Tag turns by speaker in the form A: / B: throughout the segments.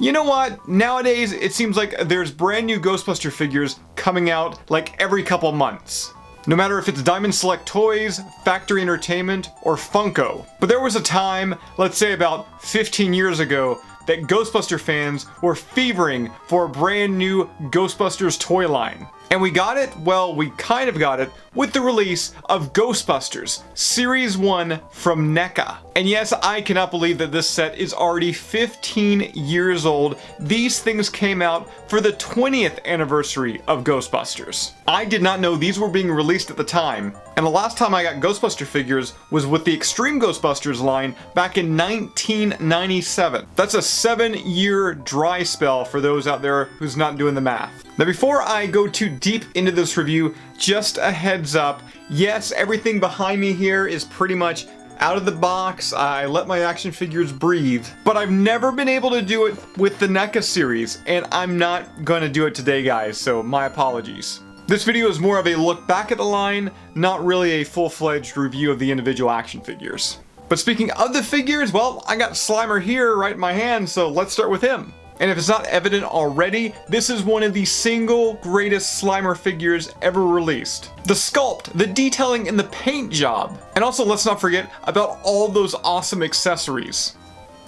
A: You know what? Nowadays, it seems like there's brand new Ghostbuster figures coming out like every couple months. No matter if it's Diamond Select Toys, Factory Entertainment, or Funko. But there was a time, let's say about 15 years ago, that Ghostbuster fans were fevering for a brand new Ghostbusters toy line. And we got it, well, we kind of got it, with the release of Ghostbusters Series 1 from NECA. And yes, I cannot believe that this set is already 15 years old. These things came out for the 20th anniversary of Ghostbusters. I did not know these were being released at the time, and the last time I got Ghostbuster figures was with the Extreme Ghostbusters line back in 1997. That's a 7-year dry spell for those out there who's not doing the math. Now before I go too deep into this review, just a heads up, yes, everything behind me here is pretty much out of the box. I let my action figures breathe, but I've never been able to do it with the NECA series, and I'm not gonna do it today, guys, so my apologies. This video is more of a look back at the line, not really a full-fledged review of the individual action figures. But speaking of the figures, well, I got Slimer here right in my hand, so let's start with him. And if it's not evident already, this is one of the single greatest Slimer figures ever released. The sculpt, the detailing, and the paint job. And also let's not forget about all those awesome accessories.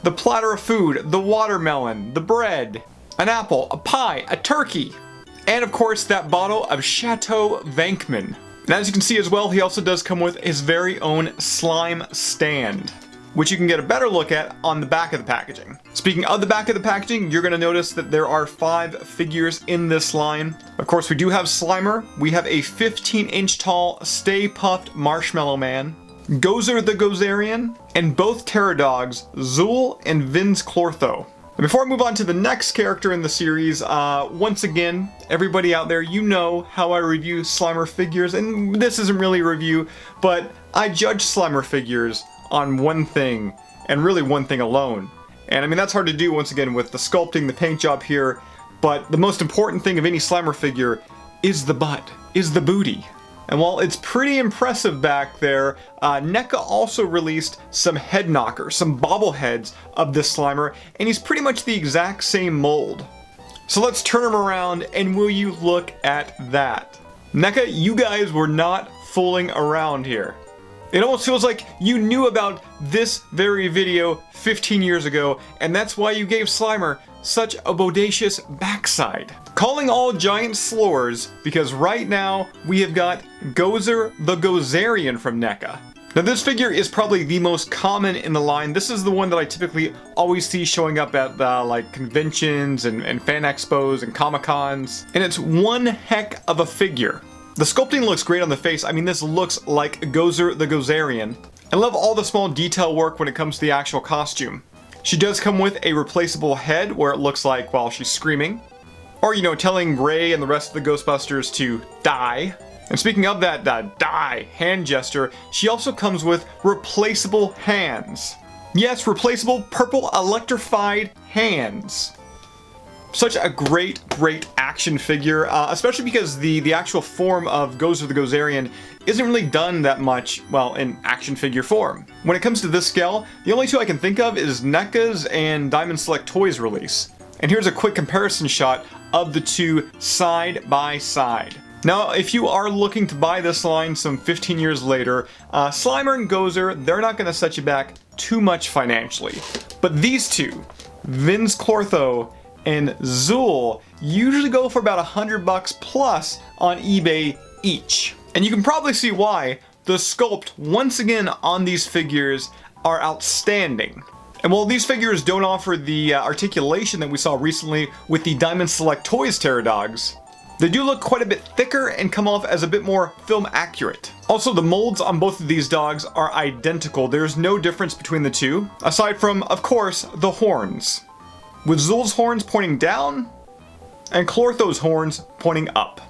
A: The platter of food, the watermelon, the bread, an apple, a pie, a turkey, and of course that bottle of Chateau Vankman. And as you can see as well, he also does come with his very own slime stand, which you can get a better look at on the back of the packaging. Speaking of the back of the packaging, you're gonna notice that there are 5 figures in this line. Of course, we do have Slimer, we have a 15-inch tall Stay Puft Marshmallow Man, Gozer the Gozerian, and both Terror Dogs, Zool and Vince Clortho. And before I move on to the next character in the series, once again, everybody out there, you know how I review Slimer figures, and this isn't really a review, but I judge Slimer figures on one thing, and really one thing alone. And I mean, that's hard to do once again with the sculpting, the paint job here, but the most important thing of any Slimer figure is the butt, is the booty. And while it's pretty impressive back there, NECA also released some head knockers, some bobbleheads of this Slimer, and he's pretty much the exact same mold. So let's turn him around and will you look at that. NECA, you guys were not fooling around here. It almost feels like you knew about this very video 15 years ago, and that's why you gave Slimer such a bodacious backside. Calling all giant slurs, because right now we have got Gozer the Gozerian from NECA. Now this figure is probably the most common in the line. This is the one that I typically always see showing up at like conventions and fan expos and Comic-Cons, and it's one heck of a figure. The sculpting looks great on the face. I mean, this looks like Gozer the Gozerian. I love all the small detail work when it comes to the actual costume. She does come with a replaceable head where it looks like, well, she's screaming. Or, you know, telling Ray and the rest of the Ghostbusters to die. And speaking of that die hand gesture, she also comes with replaceable hands. Yes, replaceable purple electrified hands. Such a great action figure, especially because the actual form of Gozer the Gozerian isn't really done that much, well, in action figure form. When it comes to this scale, the only two I can think of is NECA's and Diamond Select Toys release. And here's a quick comparison shot of the two side by side. Now, if you are looking to buy this line some 15 years later, Slimer and Gozer, they're not going to set you back too much financially. But these two, Vince Clortho and Zool, usually go for about $100 plus on eBay each. And you can probably see why. The sculpt, once again, on these figures are outstanding. And while these figures don't offer the articulation that we saw recently with the Diamond Select Toys Terror Dogs, they do look quite a bit thicker and come off as a bit more film accurate. Also, the molds on both of these dogs are identical. There's no difference between the two, aside from, of course, the horns, with Zool's horns pointing down and Clortho's horns pointing up.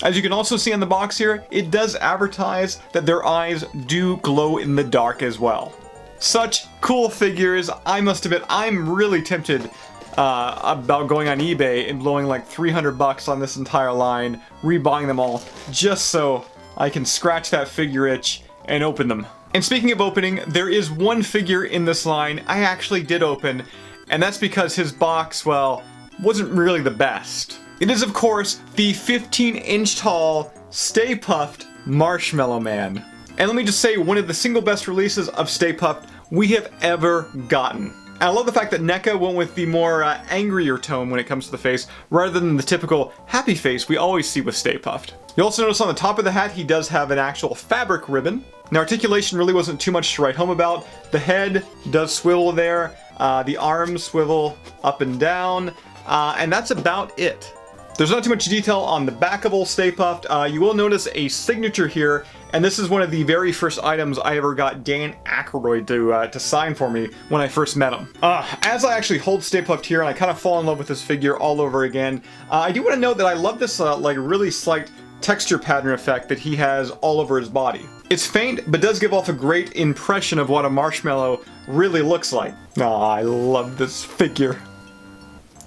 A: As you can also see on the box here, it does advertise that their eyes do glow in the dark as well. Such cool figures. I must admit, I'm really tempted about going on eBay and blowing like $300 on this entire line, rebuying them all, just so I can scratch that figure itch and open them. And speaking of opening, there is one figure in this line I actually did open, and that's because his box, well, wasn't really the best. It is, of course, the 15-inch tall Stay Puft Marshmallow Man. And let me just say, one of the single best releases of Stay Puft we have ever gotten. And I love the fact that NECA went with the more angrier tone when it comes to the face, rather than the typical happy face we always see with Stay Puft. You'll also notice on the top of the hat he does have an actual fabric ribbon. Now, articulation really wasn't too much to write home about. The head does swivel there, the arms swivel up and down, and that's about it. There's not too much detail on the back of old Stay Puft. You will notice a signature here, and this is one of the very first items I ever got Dan Aykroyd to sign for me when I first met him. As I actually hold Stay Puft here and I kind of fall in love with this figure all over again, I do want to note that I love this like really slight texture pattern effect that he has all over his body. It's faint, but does give off a great impression of what a marshmallow really looks like. I love this figure.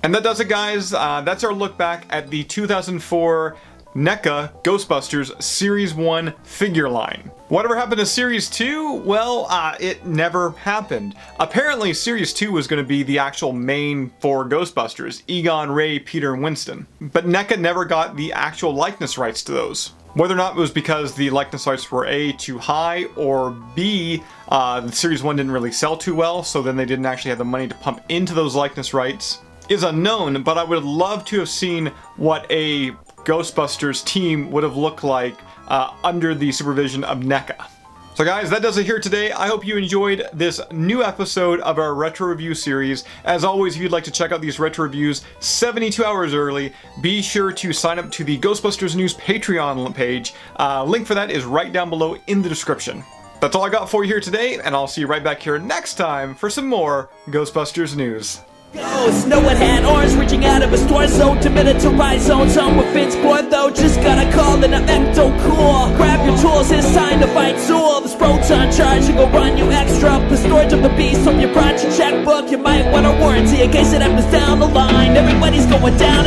A: And that does it, guys. That's our look back at the 2004 NECA Ghostbusters Series 1 figure line. Whatever happened to Series 2? Well, it never happened. Apparently, Series 2 was going to be the actual main four Ghostbusters: Egon, Ray, Peter, and Winston. But NECA never got the actual likeness rights to those. Whether or not it was because the likeness rights were A, too high, or B, the Series 1 didn't really sell too well, so then they didn't actually have the money to pump into those likeness rights, is unknown, but I would love to have seen what a Ghostbusters team would have looked like under the supervision of NECA. So guys, that does it here today. I hope you enjoyed this new episode of our retro review series. As always, if you'd like to check out these retro reviews 72 hours early, be sure to sign up to the Ghostbusters News Patreon page. Link for that is right down below in the description. That's all I got for you here today, and I'll see you right back here next time for some more Ghostbusters news.
B: Ghost, no one had orange reaching out of his torso to militarize zones on with Vince boy though. Just got a call and I'm ecto cool. Grab your tools, it's time to fight Zool. This proton charge will go run you extra. The storage of the beast, hope you brought your checkbook. You might want a warranty in case it happens down the line. Everybody's going down